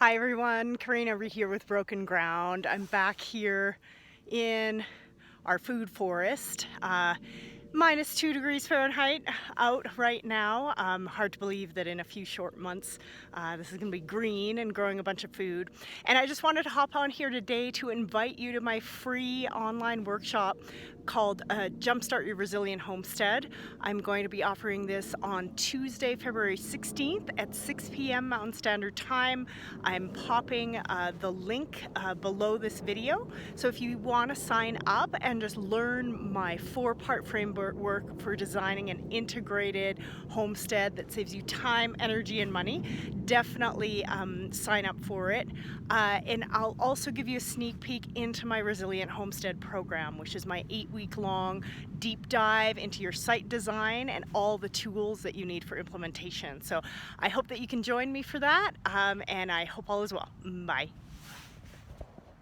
Hi everyone, Karina over here with Broken Ground. I'm back here in our food forest. Minus 2 degrees Fahrenheit out right now. Hard to believe that in a few short months this is going to be green and growing a bunch of food. And I just wanted to hop on here today to invite you to my free online workshop called Jumpstart Your Resilient Homestead. I'm going to be offering this on Tuesday, February 16th at 6 p.m. Mountain Standard Time. I'm popping the link below this video. So if you want to sign up and just learn my 4-part framework for designing an integrated homestead that saves you time, energy, and money, definitely sign up for it. And I'll also give you a sneak peek into my Resilient Homestead program, which is my 8-week-long deep dive into your site design and all the tools that you need for implementation. So I hope that you can join me for that, and I hope all is well. Bye.